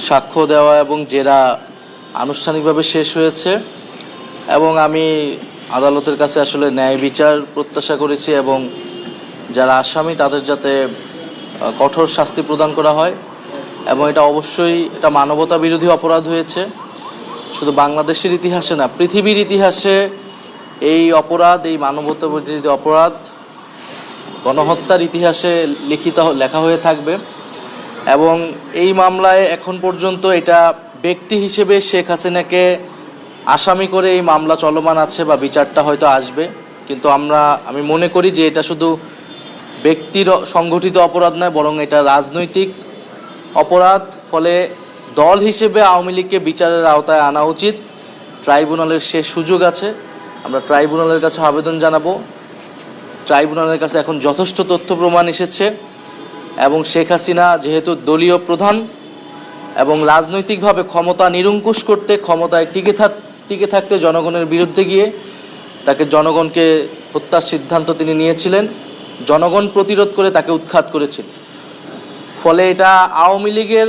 সাক্ষ্য দেওয়া এবং জেরা আনুষ্ঠানিকভাবে শেষ হয়েছে এবং আমি আদালতের কাছে আসলে ন্যায় বিচার প্রত্যাশা করেছি এবং যারা আসামি তাদের যাতে কঠোর শাস্তি প্রদান করা হয় এবং এটা অবশ্যই এটা মানবতা বিরোধী অপরাধ হয়েছে। শুধু বাংলাদেশের ইতিহাসে না, পৃথিবীর ইতিহাসে এই অপরাধ, এই মানবতা বিরোধী অপরাধ গণহত্যার ইতিহাসে লেখা হয়ে থাকবে। এবং এই মামলায় এখন পর্যন্ত এটা ব্যক্তি হিসেবে শেখ হাসিনাকে আসামি করে এই মামলা চলমান আছে বা বিচারটা হয়তো আসবে, কিন্তু আমি মনে করি যে এটা শুধু ব্যক্তির সংগঠিত অপরাধ নয়, বরং এটা রাজনৈতিক অপরাধ। ফলে দল হিসেবে আওয়ামী লীগকে বিচারের আওতায় আনা উচিত। ট্রাইব্যুনালের শেষ সুযোগ আছে, আমরা ট্রাইব্যুনালের কাছে আবেদন জানাবো। ট্রাইব্যুনালের কাছে এখন যথেষ্ট তথ্য প্রমাণ এসেছে এবং শেখ হাসিনা যেহেতু দলীয় প্রধান এবং রাজনৈতিকভাবে ক্ষমতা নিরঙ্কুশ করতে, ক্ষমতায় টিকে থাকতে জনগণের বিরুদ্ধে গিয়ে তাকে জনগণকে হত্যার সিদ্ধান্ত তিনি নিয়েছিলেন, জনগণ প্রতিরোধ করে তাকে উৎখাত করেছিল। ফলে এটা আওয়ামী লীগের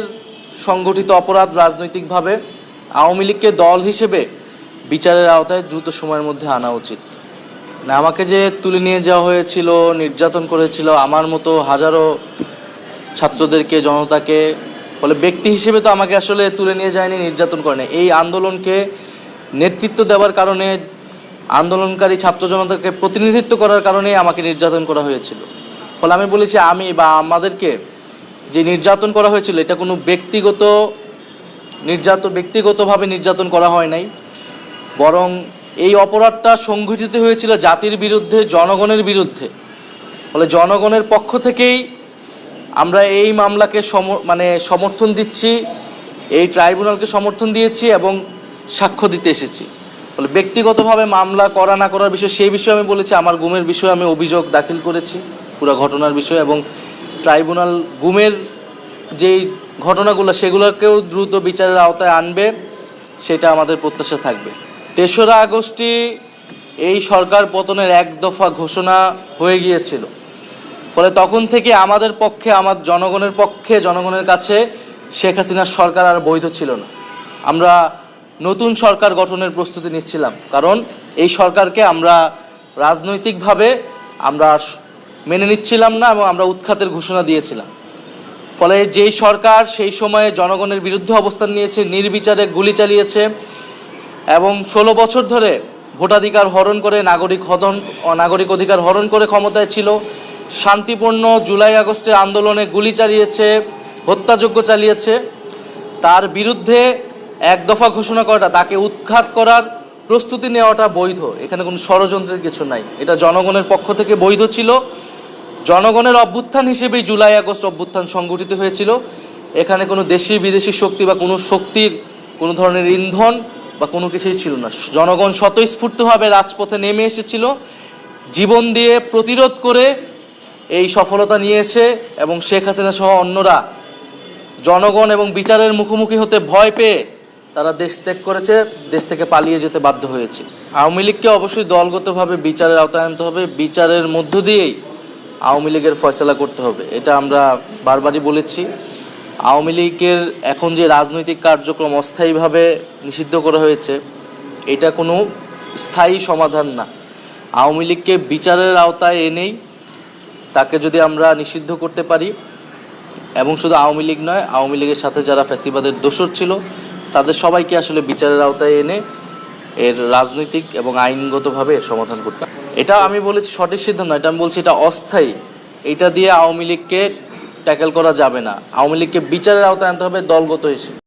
সংগঠিত অপরাধ রাজনৈতিকভাবে। আওয়ামী লীগকে দল হিসেবে বিচারের আওতায় দ্রুত সময়ের মধ্যে আনা উচিত। আমাকে যে তুলে নিয়ে যাওয়া হয়েছিল, নির্যাতন করেছিল আমার মতো হাজারো ছাত্রদেরকে, জনতাকে, ফলে ব্যক্তি হিসেবে তো আমাকে আসলে তুলে নিয়ে যায়নি, নির্যাতন করেনি। এই আন্দোলনকে নেতৃত্ব দেওয়ার কারণে, আন্দোলনকারী ছাত্র জনতাকে প্রতিনিধিত্ব করার কারণেই আমাকে নির্যাতন করা হয়েছিল। ফলে আমি বলেছি, আমি বা আমাদেরকে যে নির্যাতন করা হয়েছিল এটা কোনো ব্যক্তিগতভাবে নির্যাতন করা হয় নাই, বরং এই অপরাধটা সংঘটিত হয়েছিল জাতির বিরুদ্ধে, জনগণের বিরুদ্ধে। ফলে জনগণের পক্ষ থেকেই আমরা এই মামলাকে সমর্থন দিচ্ছি, এই ট্রাইব্যুনালকে সমর্থন দিয়েছি এবং সাক্ষ্য দিতে এসেছি। ফলে ব্যক্তিগতভাবে মামলা করা না করার বিষয়, সেই বিষয়ে আমি বলেছি, আমার গুমের বিষয়ে আমি অভিযোগ দাখিল করেছি পুরো ঘটনার বিষয়ে, এবং ট্রাইব্যুনাল গুমের যেই ঘটনাগুলো সেগুলোকেও দ্রুত বিচারের আওতায় আনবে, সেটা আমাদের প্রত্যাশা থাকবে। ৩রা আগস্টই এই সরকার পতনের এক দফা ঘোষণা হয়ে গিয়েছিল। ফলে তখন থেকে আমাদের পক্ষে, আমার জনগণের পক্ষে, জনগণের কাছে শেখ হাসিনার সরকার আর বৈধ ছিল না। আমরা নতুন সরকার গঠনের প্রস্তুতি নিচ্ছিলাম, কারণ এই সরকারকে আমরা রাজনৈতিকভাবে আমরা মেনে নিচ্ছিলাম না এবং আমরা উৎখাতের ঘোষণা দিয়েছিলাম। ফলে যেই সরকার সেই সময়ে জনগণের বিরুদ্ধে অবস্থান নিয়েছে, নির্বিচারে গুলি চালিয়েছে এবং 16 বছর ধরে ভোটাধিকার হরণ করে, নাগরিক অধিকার হরণ করে ক্ষমতায় ছিল, শান্তিপূর্ণ জুলাই আগস্টের আন্দোলনে গুলি চালিয়েছে, হত্যাযজ্ঞ চালিয়েছে, তার বিরুদ্ধে এক দফা ঘোষণা করাটা, তাকে উৎখাত করার প্রস্তুতি নেওয়াটা বৈধ। এখানে কোনো ষড়যন্ত্রের কিছু নাই, এটা জনগণের পক্ষ থেকে বৈধ ছিল। জনগণের অভ্যুত্থান হিসেবেই জুলাই আগস্ট অভ্যুত্থান সংগঠিত হয়েছিল। এখানে কোনো দেশি বিদেশি শক্তি বা কোনো শক্তির কোনো ধরনের ইন্ধন বা কোনো কিছুই ছিল না। জনগণ স্বতঃস্ফূর্তভাবে রাজপথে নেমে এসেছিল, জীবন দিয়ে প্রতিরোধ করে এই সফলতা নিয়েছে এবং শেখ হাসিনা সহ অন্যরা জনগণ এবং বিচারের মুখোমুখি হতে ভয় পেয়ে তারা দেশ ত্যাগ করেছে, দেশ থেকে পালিয়ে যেতে বাধ্য হয়েছে। আওয়ামী লীগকে অবশ্যই দলগতভাবে বিচারের আওতায় আনতে হবে, বিচারের মধ্য দিয়েই আওয়ামী লীগের ফয়সালা করতে হবে। এটা আমরা বারবারই বলেছি। আওয়ামী লীগের এখন যে রাজনৈতিক কার্যক্রম অস্থায়ীভাবে নিষিদ্ধ করা হয়েছে, এটা কোনো স্থায়ী সমাধান না। আওয়ামী লীগকে বিচারের আওতায় এনেই তাকে যদি আমরা নিষিদ্ধ করতে পারি, এবং শুধু আওয়ামী লীগ নয়, আওয়ামী লীগের সাথে যারা ফ্যাসিবাদের দোসর ছিল তাদের সবাইকে আসলে বিচারের আওতায় এনে এর রাজনৈতিক এবং আইনগতভাবে এর সমাধান করতে। এটা আমি বলেছি সঠিক সিদ্ধান্ত, এটা আমি বলছি এটা অস্থায়ী। এটা দিয়ে আওয়ামী লীগকে ট্যাকেল করা যাবে না। আওয়ামী লীগকে বিচারের আওতায় আনতে হবে দলগত হিসেবে।